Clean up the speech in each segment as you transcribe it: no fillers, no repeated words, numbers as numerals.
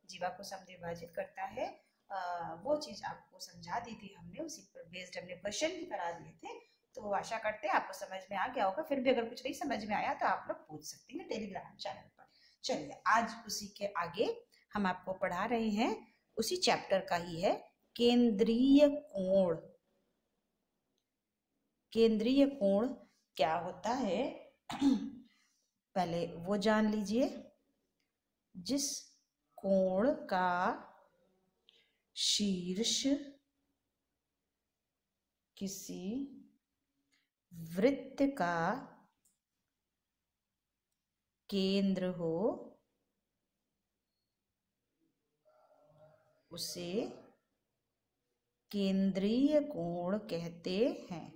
जीवा को समद्विभाजित करता है, वो चीज आपको समझा दी थी हमने, उसी पर बेस्ड हमने क्वेश्चन भी करा दिए थे। तो आशा करते हैं आपको समझ में आ गया होगा। फिर भी अगर कुछ नहीं समझ में आया तो आप लोग पूछ सकते हैं टेलीग्राम चैनल पर। चलिए आज उसी के आगे हम आपको पढ़ा रहे हैं, उसी चैप्टर का ही है, केंद्रीय कोण। केंद्रीय कोण क्या होता है पहले वो जान लीजिए। जिस कोण का शीर्ष किसी वृत्त का केंद्र हो उसे केंद्रीय कोण कहते हैं।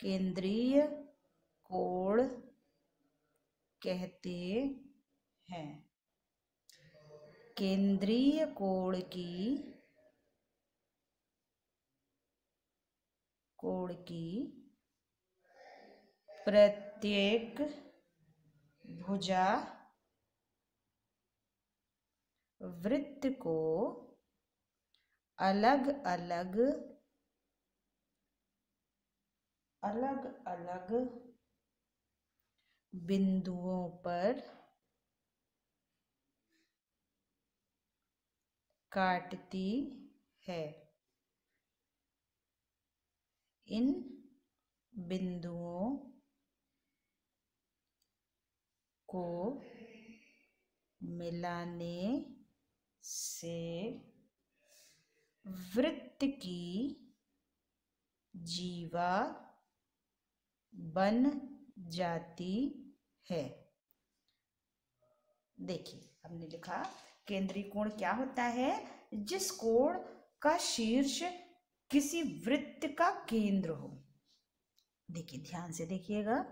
केंद्रीय कोण कहते हैं। केंद्रीय कोण की प्रत्येक भुजा वृत्त को अलग अलग बिंदुओं पर काटती है। इन बिंदुओं को मिलाने से वृत्त की जीवा बन जाती है। देखिए हमने लिखा केंद्रीय कोण क्या होता है, जिस कोण का शीर्ष किसी वृत्त का केंद्र हो। देखिए ध्यान से देखिएगा,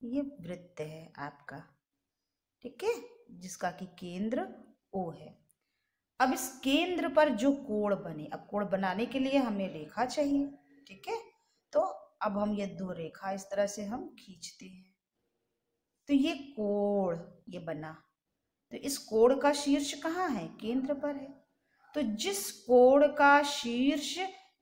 ये वृत्त है आपका, ठीक है, जिसका कि केंद्र O है। अब इस केंद्र पर जो कोण बने, अब कोण बनाने के लिए हमें रेखा चाहिए, ठीक है। तो अब हम ये दो रेखा इस तरह से हम खींचते हैं, तो ये कोण ये बना। तो इस कोण का शीर्ष कहाँ है, केंद्र पर है। तो जिस कोण का शीर्ष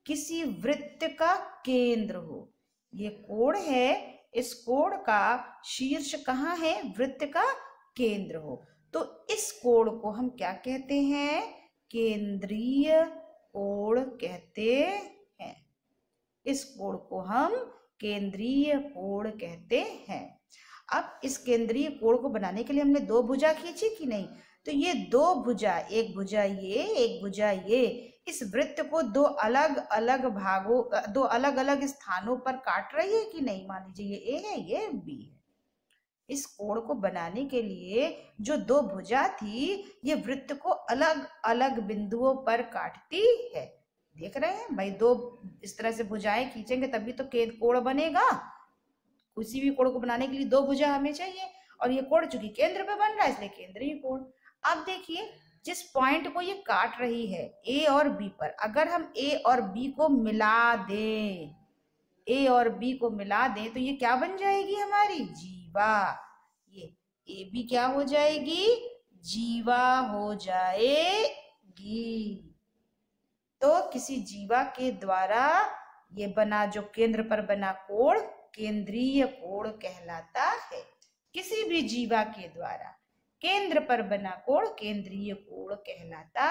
किसी वृत्त का केंद्र हो, ये कोण है, इस कोण का शीर्ष कहाँ है, वृत्त का केंद्र हो, तो इस कोण को हम क्या कहते हैं, केंद्रीय कोण कहते हैं। इस कोण को हम केंद्रीय कोण कहते हैं। अब इस केंद्रीय कोण को बनाने के लिए हमने दो भुजा खींची कि नहीं, तो ये दो भुजा, एक भुजा ये, एक भुजा ये, इस वृत्त को दो अलग अलग भागों, दो अलग अलग स्थानों पर काट रही है कि नहीं। मान लीजिए ये A है, ये B है। इस कोण को बनाने के लिए जो दो भुजा थी, ये वृत्त को अलग अलग बिंदुओं पर काटती है। देख रहे हैं भाई, दो इस तरह से भुजाएं खींचेंगे तभी तो कोण बनेगा। किसी भी कोण को बनाने के लिए दो भुजा हमें चाहिए, और ये कोण चूंकि केंद्र पे बन रहा है इसलिए केंद्रीय कोण। अब देखिए जिस पॉइंट को ये काट रही है A और B पर, अगर हम A और B को मिला दें, A और B को मिला दें, तो ये क्या बन जाएगी हमारी, जीवा। ये AB क्या हो जाएगी, जीवा हो जाएगी। तो किसी जीवा के द्वारा ये बना जो केंद्र पर बना कोण केंद्रीय कोण कहलाता है। किसी भी जीवा के द्वारा केंद्र पर बना कोण केंद्रीय कोण कहलाता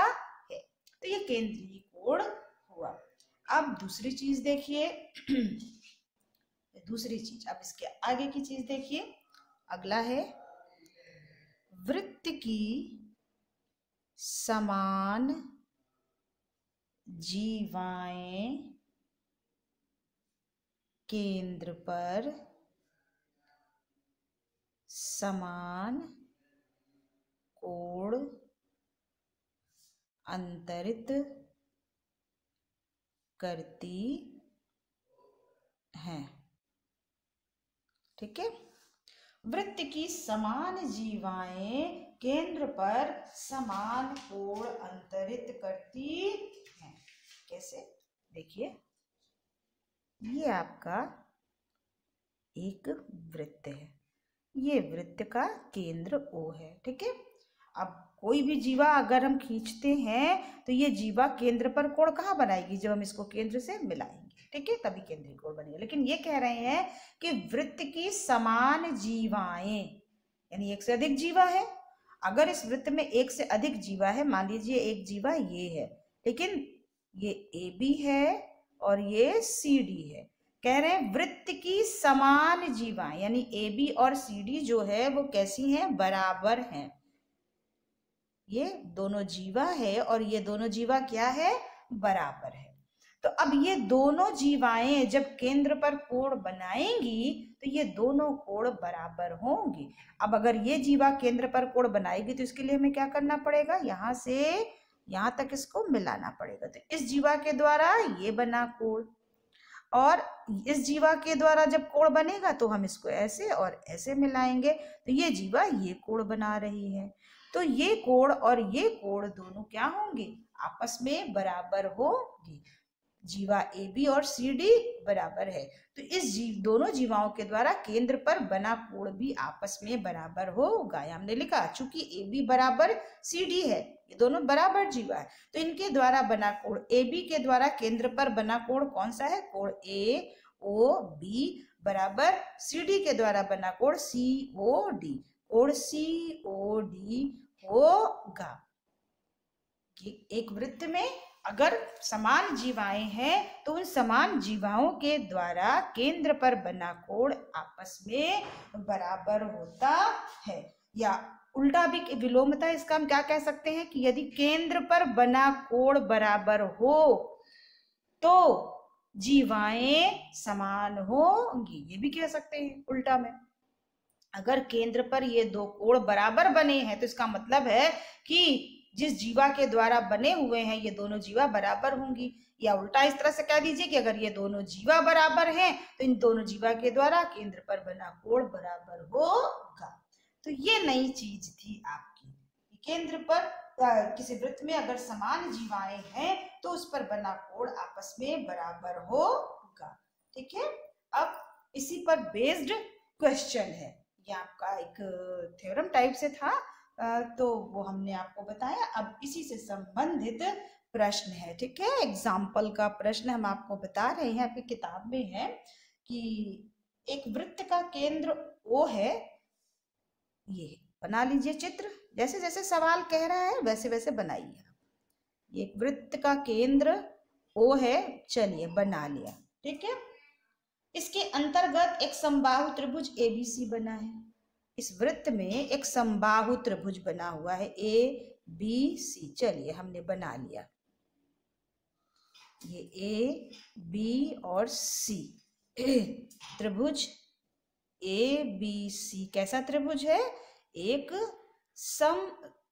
है। तो ये केंद्रीय कोण हुआ। अब दूसरी चीज देखिए दूसरी चीज, अब इसके आगे की चीज देखिए, अगला है वृत्त की समान जीवाएं केंद्र पर समान कोण अंतरित करती हैं, ठीक है। वृत्त की समान जीवाएं केंद्र पर समान कोण अंतरित करती हैं। कैसे, देखिए ये आपका एक वृत्त है, ये वृत्त का केंद्र O है, ठीक है। अब कोई भी जीवा अगर हम खींचते हैं तो ये जीवा केंद्र पर कोण कहाँ बनाएगी, जब हम इसको केंद्र से मिलाएंगे, ठीक है, तभी केंद्रीय कोण बनेगा। लेकिन ये कह रहे हैं कि वृत्त की समान जीवाएं, यानी एक से अधिक जीवा है। अगर इस वृत्त में एक से अधिक जीवा है, मान लीजिए एक जीवा ये है, लेकिन ये ए बी है और ये सी डी है, कह रहे हैं वृत्त की समान जीवाएं, यानी ए बी और सी डी जो है वो कैसी हैं, बराबर हैं। ये दोनों जीवा है और ये दोनों जीवा क्या है, बराबर है। तो अब ये दोनों जीवाएं जब केंद्र पर कोण बनाएंगी तो ये दोनों कोण बराबर होंगी। अब अगर ये जीवा केंद्र पर कोण बनाएगी तो इसके लिए हमें क्या करना पड़ेगा, यहाँ से यहाँ तक इसको मिलाना पड़ेगा। तो इस जीवा के द्वारा ये बना कोण और इस जीवा के द्वारा जब कोण बनेगा तो हम इसको ऐसे और ऐसे मिलाएंगे, तो ये जीवा ये कोण बना रही है। तो ये कोण और ये कोण दोनों क्या होंगे, आपस में बराबर होंगे। जीवा ए बी और सी डी बराबर है, तो इस दोनों जीवाओं के द्वारा केंद्र पर बना कोण भी आपस में बराबर होगा। हमने लिखा चूंकि ए बी बराबर सी डी है, ये दोनों बराबर जीवा है, तो इनके द्वारा बना कोण ए बी के द्वारा केंद्र पर बना कोण कौन सा है, कोण ए ओ बी बराबर सी डी के द्वारा बना कोण सी ओ डी, कोण सी ओ डी होगा। एक वृत्त में अगर समान जीवाएं हैं तो उन समान जीवाओं के द्वारा केंद्र पर बना कोण आपस में बराबर होता है। या उल्टा भी विलोमता इसका हम क्या कह सकते हैं कि यदि केंद्र पर बना कोण बराबर हो तो जीवाएं समान होंगी, ये भी कह सकते हैं उल्टा में। अगर केंद्र पर ये दो कोण बराबर बने हैं तो इसका मतलब है कि जिस जीवा के द्वारा बने हुए हैं ये दोनों जीवा बराबर होंगी। या उल्टा इस तरह से कह दीजिए कि अगर ये दोनों जीवा बराबर हैं तो इन दोनों जीवा के द्वारा केंद्र पर बना कोण बराबर होगा। तो ये नई चीज थी आपकी, केंद्र पर किसी वृत्त में अगर समान जीवाएं हैं तो उस पर बना कोण आपस में बराबर होगा, ठीक है। अब इसी पर बेस्ड क्वेश्चन है, ये आपका एक थ्योरम टाइप से था, तो वो हमने आपको बताया। अब इसी से संबंधित प्रश्न है, ठीक है, एग्जाम्पल का प्रश्न हम आपको बता रहे हैं, आपकी किताब में है कि एक वृत्त का केंद्र O है, ये बना लीजिए चित्र, जैसे जैसे सवाल कह रहा है वैसे वैसे बनाइए। एक वृत्त का केंद्र O है, चलिए बना लिया, ठीक है। इसके अंतर्गत एक समबाहु त्रिभुज ABC बना है। इस वृत्त में एक समबाहु त्रिभुज बना हुआ है ABC, चलिए हमने बना लिया। ये AB और C त्रिभुज ABC कैसा त्रिभुज है, एक समबाहु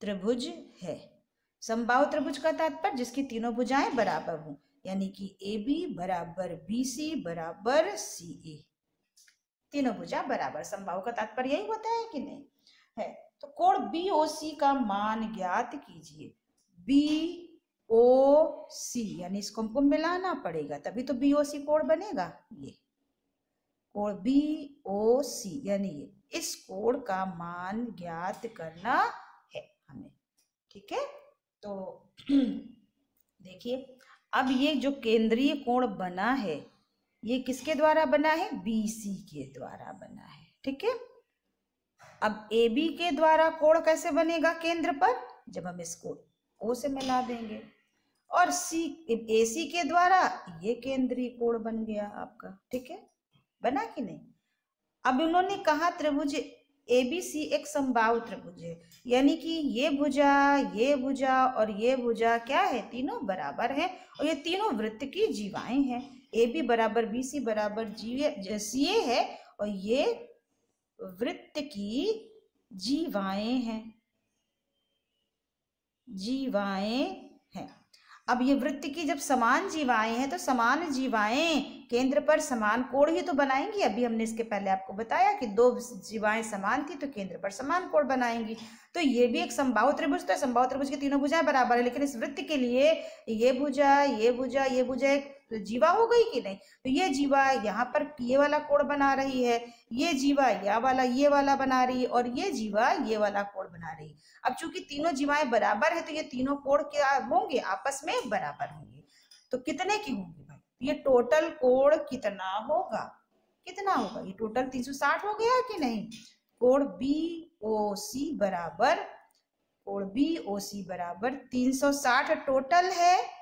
त्रिभुज है। समबाहु त्रिभुज का तात्पर्य जिसकी तीनों भुजाएं बराबर हों, यानी कि AB बराबर BC बराबर CA, तीनों भुजा बराबर। समबाहु का तात्पर्य यही होता है कि नहीं है। तो कोण BOC का मान ज्ञात कीजिए। BOC यानी इसको हमको मिलाना पड़ेगा तभी तो BOC कोण बनेगा। ये कोण BOC यानी इस कोण का मान ज्ञात करना है हमें, ठीक है। तो देखिए अब ये जो केंद्रीय कोण बना है ये किसके द्वारा बना है, BC के द्वारा बना है, ठीक है। अब AB के द्वारा कोण कैसे बनेगा केंद्र पर, जब हम इसको O से मिला देंगे, और AC के द्वारा ये केंद्रीय कोण बन गया आपका, ठीक है, बना कि नहीं। अब उन्होंने कहा त्रिभुज ABC एक समबाहु त्रिभुज है, यानी कि ये भुजा और ये भुजा क्या है, तीनों बराबर हैं और ये तीनों वृत्त की जीवाएं हैं। AB बराबर BC बराबर CA है और ये वृत्त की जीवाएं हैं, अब ये वृत्त की जब समान जीवाएं हैं तो समान जीवाएं केंद्र पर समान कोण ही तो बनाएंगी। अभी हमने इसके पहले आपको बताया कि दो जीवाएं समान थी तो केंद्र पर समान कोण बनाएंगी। तो ये भी एक समबाहु त्रिभुज, तो समबाहु त्रिभुज की तीनों भुजाएं बराबर है, लेकिन इस वृत्त के लिए ये भुजा एक तो जीवा हो गई कि नहीं। तो ये जीवा यहाँ पर ये वाला कोण बना रही है, ये जीवा ये वाला बना रही है, और ये जीवा ये वाला कोण बना रही है। अब चूंकि तीनों जीवाएं बराबर है तो ये तीनों कोण क्या होंगे, आपस में बराबर होंगे। तो कितने की होंगे भाई, ये टोटल कोण कितना होगा, कितना होगा, ये टोटल 360 हो गया कि नहीं। कोण BOC बराबर, कोण BOC बराबर 360 टोटल है,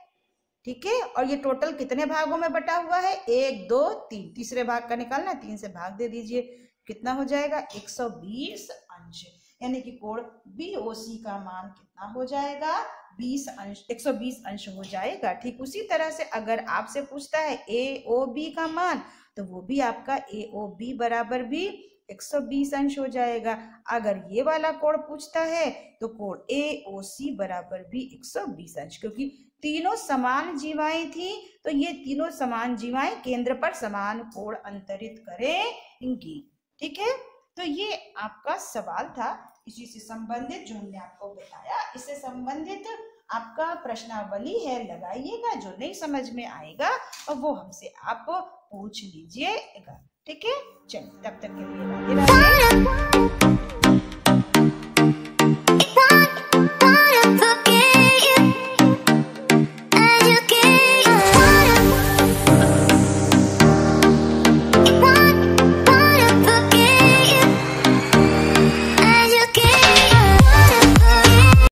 ठीक है। और ये टोटल कितने भागों में बटा हुआ है, 1 2 3, तीसरे भाग का निकालना, 3 से भाग दे दीजिए, कितना हो जाएगा 120 अंश, यानी कि कोण BOC का मान कितना हो जाएगा 20 अंश, 120 अंश हो जाएगा। ठीक उसी तरह से अगर आपसे पूछता है AOB का मान, तो वो भी आपका AOB बराबर भी 120 अंश हो जाएगा। अगर ये वाला कोण पूछता है तो कोण AOC बराबर भी 120 अंश, क्योंकि तीनों समान जीवाएं थी तो ये तीनों समान जीवाएं केंद्र पर समान कोण अंतरित करेंगी। ठीक है, तो ये आपका सवाल था इसी से संबंधित जो हमने आपको बताया। इससे संबंधित आपका प्रश्नावली है, लगाइएगा, जो नहीं समझ में आएगा और वो हमसे आप पूछ लीजिएगा। ठीक है, चलिए तब तक के लिए राधे राधे।